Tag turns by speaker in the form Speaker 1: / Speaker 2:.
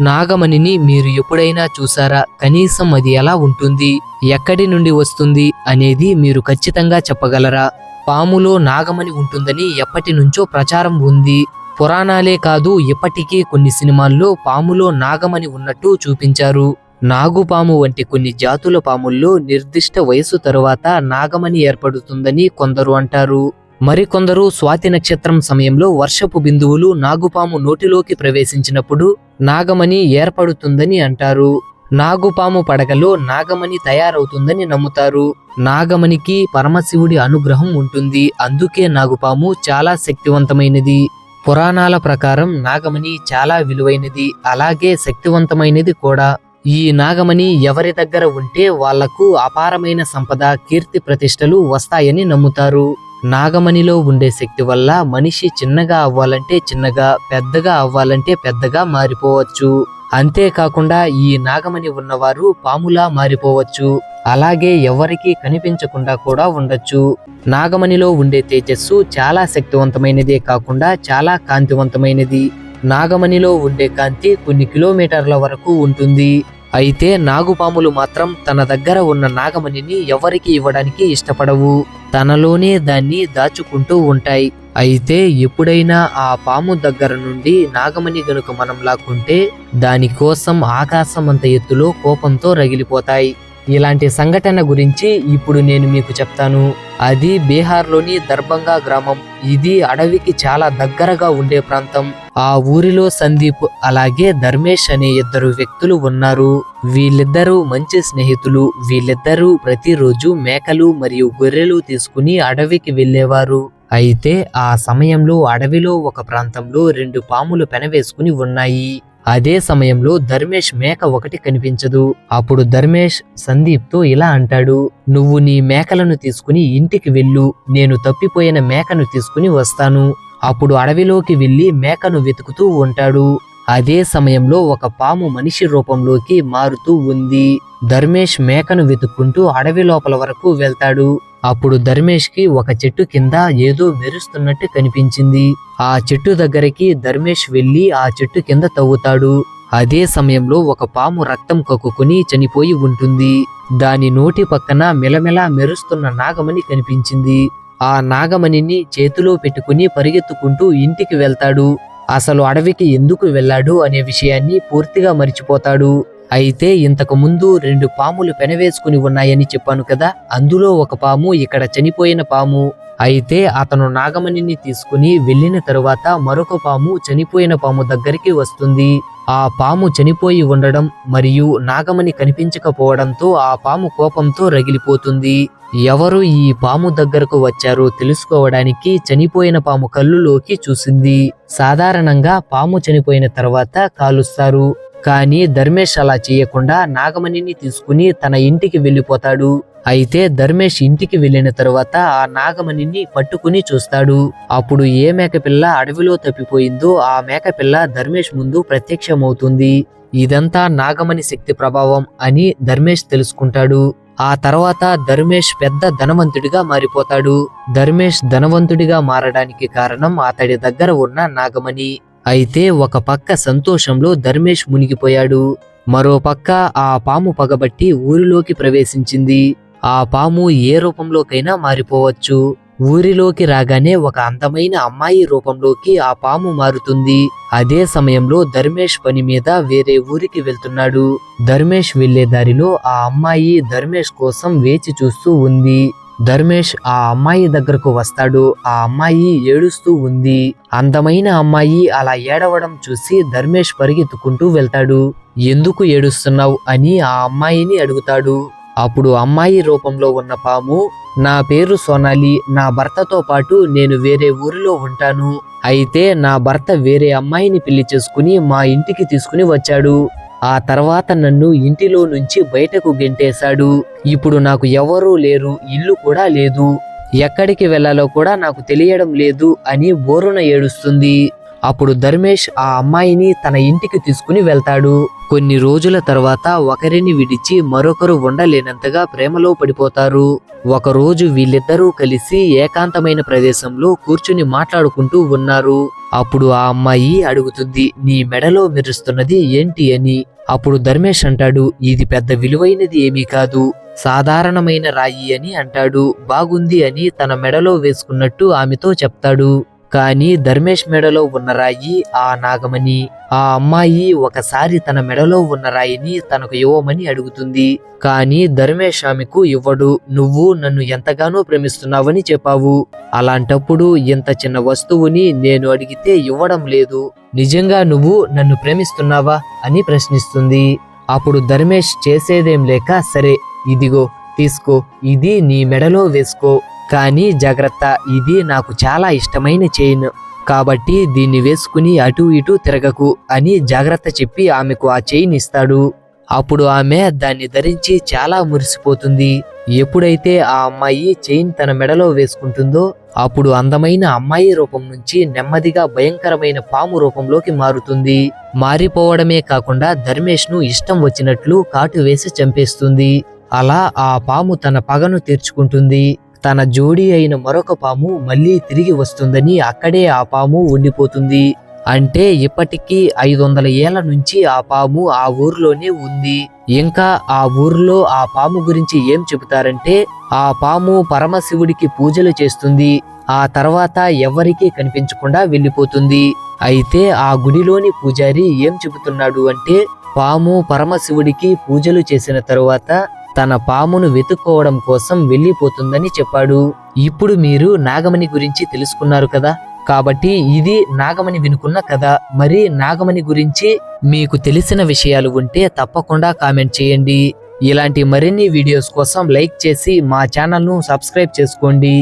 Speaker 1: నాగమణిని మీరు ఎప్పుడైనా చూసారా? కనీసం అది ఎలా ఉంటుంది, ఎక్కడి నుండి వస్తుంది అనేది మీరు ఖచ్చితంగా చెప్పగలరా? పాములో నాగమణి ఉంటుందని ఎప్పటి నుంచో ప్రచారం ఉంది. పురాణాలే కాదు, ఇప్పటికీ కొన్ని సినిమాల్లో పాములో నాగమణి ఉన్నట్టు చూపించారు. నాగుపాము వంటి కొన్ని జాతుల పాముల్లో నిర్దిష్ట వయసు తరువాత నాగమణి ఏర్పడుతుందని కొందరు అంటారు. మరికొందరు స్వాతి నక్షత్రం సమయంలో వర్షపు బిందువులు నాగుపాము నోటిలోకి ప్రవేశించినప్పుడు నాగమణి ఏర్పడుతుందని అంటారు. నాగుపాము పడగలో నాగమణి తయారవుతుందని నమ్ముతారు. నాగమణికి పరమశివుడి అనుగ్రహం ఉంటుంది, అందుకే నాగుపాము చాలా శక్తివంతమైనది. పురాణాల ప్రకారం నాగమణి చాలా విలువైనది, అలాగే శక్తివంతమైనది కూడా. ఈ నాగమణి ఎవరి దగ్గర ఉంటే వాళ్లకు అపారమైన సంపద, కీర్తి ప్రతిష్టలు వస్తాయని నమ్ముతారు. నాగమణిలో ఉండే శక్తి వల్ల మనిషి చిన్నగా అవ్వాలంటే చిన్నగా, పెద్దగా అవ్వాలంటే పెద్దగా మారిపోవచ్చు. అంతేకాకుండా ఈ నాగమణి ఉన్నవారు పాములా మారిపోవచ్చు, అలాగే ఎవరికీ కనిపించకుండా కూడా ఉండొచ్చు. నాగమణిలో ఉండే తేజస్సు చాలా శక్తివంతమైనదే కాకుండా చాలా కాంతివంతమైనది. నాగమణిలో ఉండే కాంతి కొన్ని కిలోమీటర్ల వరకు ఉంటుంది. అయితే నాగుపాములు మాత్రం తన దగ్గర ఉన్న నాగమణిని ఎవరికి ఇవ్వడానికి ఇష్టపడవు, తనలోనే దాన్ని దాచుకుంటూ ఉంటాయి. అయితే ఎప్పుడైనా ఆ పాము దగ్గర నుండి నాగమణి గనుక మనం లాక్కుంటే దానికోసం ఆకాశమంత ఎత్తులో కోపంతో రగిలిపోతాయి. ఇలాంటి సంఘటన గురించి ఇప్పుడు నేను మీకు చెప్తాను. అది బీహార్లోని దర్భంగా గ్రామం. ఇది అడవికి చాలా దగ్గరగా ఉండే ప్రాంతం. ఆ ఊరిలో సందీప్ అలాగే ధర్మేష్ అనే ఇద్దరు వ్యక్తులు ఉన్నారు. వీళ్ళిద్దరూ మంచి స్నేహితులు. వీళ్ళిద్దరూ ప్రతిరోజు మేకలు మరియు గొర్రెలు తీసుకుని అడవికి వెళ్ళేవారు. అయితే ఆ సమయంలో అడవిలో ఒక ప్రాంతంలో 2 పాములు పెనవేసుకుని ఉన్నాయి. అదే సమయంలో ధర్మేష్ మేక ఒకటి కనిపించదు. అప్పుడు ధర్మేష్ సందీప్ తో ఇలా అంటాడు, నువ్వు నీ మేకలను తీసుకుని ఇంటికి వెళ్ళు, నేను తప్పిపోయిన మేకను తీసుకుని వస్తాను. అప్పుడు అడవిలోకి వెళ్లి మేకను వెతుకుతూ ఉంటాడు. అదే సమయంలో ఒక పాము మనిషి రూపంలోకి మారుతూ ఉంది. ధర్మేష్ మేకను వెతుక్కుంటూ అడవి లోపల వరకు వెళ్తాడు. అప్పుడు ధర్మేష్ కి ఒక చెట్టు కింద ఏదో మెరుస్తున్నట్టు కనిపించింది. ఆ చెట్టు దగ్గరికి ధర్మేష్ వెళ్లి ఆ చెట్టు కింద తవ్వుతాడు. అదే సమయంలో ఒక పాము రక్తం కక్కుకుని చనిపోయి ఉంటుంది. దాని నోటి పక్కన మెలమెలా మెరుస్తున్న నాగమణి కనిపించింది. ఆ నాగమణిని చేతిలో పెట్టుకుని పరిగెత్తుకుంటూ ఇంటికి వెళ్తాడు. అసలు అడవికి ఎందుకు వెళ్ళాడు అనే విషయాన్ని పూర్తిగా మర్చిపోతాడు. అయితే ఇంతకు ముందు 2 పాములు పెనవేసుకుని ఉన్నాయని చెప్పాను కదా, అందులో ఒక పాము ఇక్కడ చనిపోయిన పాము. అయితే అతను నాగమణిని తీసుకుని వెళ్ళిన తరువాత మరొక పాము చనిపోయిన పాము దగ్గరికి వస్తుంది. ఆ పాము చనిపోయి ఉండడం మరియు నాగమణి కనిపించకపోవడంతో ఆ పాము కోపంతో రగిలిపోతుంది. ఎవరు ఈ పాము దగ్గరకు వచ్చారో తెలుసుకోవడానికి చనిపోయిన పాము కళ్ళులోకి చూసింది. సాధారణంగా పాము చనిపోయిన తర్వాత కాలుస్తారు, కానీ ధర్మేష్ అలా చేయకుండా నాగమణిని తీసుకుని తన ఇంటికి వెళ్ళిపోతాడు. అయితే ధర్మేష్ ఇంటికి వెళ్ళిన తరువాత ఆ నాగమణిని పట్టుకుని చూస్తాడు. అప్పుడు ఏ మేకపిల్ల అడవిలో తప్పిపోయిందో ఆ మేకపిల్ల ధర్మేష్ ముందు ప్రత్యక్షమవుతుంది. ఇదంతా నాగమణి శక్తి ప్రభావం అని ధర్మేష్ తెలుసుకుంటాడు. ఆ తర్వాత ధర్మేష్ పెద్ద ధనవంతుడిగా మారిపోతాడు. ధర్మేష్ ధనవంతుడిగా మారడానికి కారణం అతడి దగ్గర ఉన్న నాగమణి. అయితే ఒక పక్క సంతోషంలో ధర్మేష్ మునిగిపోయాడు. మరో పక్క ఆ పాము పగబట్టి ఊరిలోకి ప్రవేశించింది. ఆ పాము ఏ రూపంలోకైనా మారిపోవచ్చు. ఊరిలోకి రాగానే ఒక అందమైన అమ్మాయి రూపంలోకి ఆ పాము మారుతుంది. అదే సమయంలో ధర్మేష్ పని మీద వేరే ఊరికి వెళ్తున్నాడు. ధర్మేష్ వెళ్లే దారిలో ఆ అమ్మాయి ధర్మేష్ కోసం వేచి చూస్తూ ఉంది. ధర్మేష్ ఆ అమ్మాయి దగ్గరకు వస్తాడు. ఆ అమ్మాయి ఏడుస్తూ ఉంది. అందమైన అమ్మాయి అలా ఏడవడం చూసి ధర్మేష్ పరిగెత్తుకుంటూ వెళ్తాడు. ఎందుకు ఏడుస్తున్నావు అని ఆ అమ్మాయిని అడుగుతాడు. అప్పుడు అమ్మాయి రూపంలో ఉన్న పాము, నా పేరు సోనాలి, నా భర్తతో పాటు నేను వేరే ఊరిలో ఉంటాను. అయితే నా భర్త వేరే అమ్మాయిని పెళ్లి చేసుకుని మా ఇంటికి తీసుకుని వచ్చాడు. ఆ తర్వాత నన్ను ఇంటిలో నుంచి బయటకు గెంటేశాడు. ఇప్పుడు నాకు ఎవరూ లేరు, ఇల్లు కూడా లేదు, ఎక్కడికి వెళ్లాలో కూడా నాకు తెలియడం లేదు అని బోరున ఏడుస్తుంది. అప్పుడు ధర్మేష్ ఆ అమ్మాయిని తన ఇంటికి తీసుకుని వెళ్తాడు. కొన్ని రోజుల తర్వాత ఒకరిని విడిచి మరొకరు ఉండలేనంతగా ప్రేమలో పడిపోతారు. ఒకరోజు వీళ్ళిద్దరూ కలిసి ఏకాంతమైన ప్రదేశంలో కూర్చుని మాట్లాడుకుంటూ ఉన్నారు. అప్పుడు ఆ అమ్మాయి అడుగుతుంది, నీ మెడలో మెరుస్తున్నది ఏంటి అని. అప్పుడు ధర్మేష్ అంటాడు, ఇది పెద్ద విలువైనది ఏమీ కాదు, సాధారణమైన రాయి అని అంటాడు. బాగుంది అని తన మెడలో వేసుకున్నట్టు ఆమెతో చెప్తాడు. కానీ ధర్మేష్ మెడలో ఉన్న రాయి ఆ నాగమణి. ఆ అమ్మాయి ఒకసారి తన మెడలో ఉన్న రాయిని తనకు ఇవ్వమని అడుగుతుంది. కానీ ధర్మేష్ ఆమెకు ఇవ్వడు. నువ్వు నన్ను ఎంతగానో ప్రేమిస్తున్నావని చెప్పావు, అలాంటప్పుడు ఇంత చిన్న వస్తువుని నేను అడిగితే ఇవ్వడం లేదు. నిజంగా నువ్వు నన్ను ప్రేమిస్తున్నావా అని ప్రశ్నిస్తుంది. అప్పుడు ధర్మేష్ చేసేదేం లేక, సరే ఇదిగో తీసుకో, ఇది నీ మెడలో వేసుకో, కానీ జాగ్రత్త, ఇది నాకు చాలా ఇష్టమైన చైన్, కాబట్టి దీన్ని వేసుకుని అటు ఇటు తిరగకు అని జాగ్రత్త చెప్పి ఆమెకు ఆ చైన్ ఇస్తాడు. అప్పుడు ఆమె దాన్ని ధరించి చాలా మురిసిపోతుంది. ఎప్పుడైతే ఆ అమ్మాయి చైన్ తన మెడలో వేసుకుంటుందో అప్పుడు అందమైన అమ్మాయి రూపం నుంచి నెమ్మదిగా భయంకరమైన పాము రూపంలోకి మారుతుంది. మారిపోవడమే కాకుండా ధర్మేష్ ను ఇష్టం వచ్చినట్లు కాటు వేసి చంపేస్తుంది. అలా ఆ పాము తన పగను తీర్చుకుంటుంది. తన జోడీ అయిన మరొక పాము మళ్ళీ తిరిగి వస్తుందని అక్కడే ఆ పాము ఉండిపోతుంది. అంటే ఇప్పటికీ 500 ఏళ్ల నుంచి ఆ పాము ఆ ఊర్లోనే ఉంది. ఇంకా ఆ ఊర్లో ఆ పాము గురించి ఏం చెబుతారంటే, ఆ పాము పరమశివుడికి పూజలు చేస్తుంది. ఆ తర్వాత ఎవరికీ కనిపించకుండా వెళ్ళిపోతుంది. అయితే ఆ గుడిలోని పూజారి ఏం చెబుతున్నాడు అంటే, పాము పరమశివుడికి పూజలు చేసిన తరువాత తన పామును వెతుక్కోవడం కోసం వెళ్ళిపోతుందని చెప్పాడు. ఇప్పుడు మీరు నాగమణి గురించి తెలుసుకున్నారు కదా, కాబట్టి ఇది నాగమణి వినుకున్న కథ. మరి నాగమణి గురించి మీకు తెలిసిన విషయాలు ఉంటే తప్పకుండా కామెంట్ చేయండి. ఇలాంటి మరిన్ని వీడియోస్ కోసం లైక్ చేసి మా ఛానల్ను సబ్స్క్రైబ్ చేసుకోండి.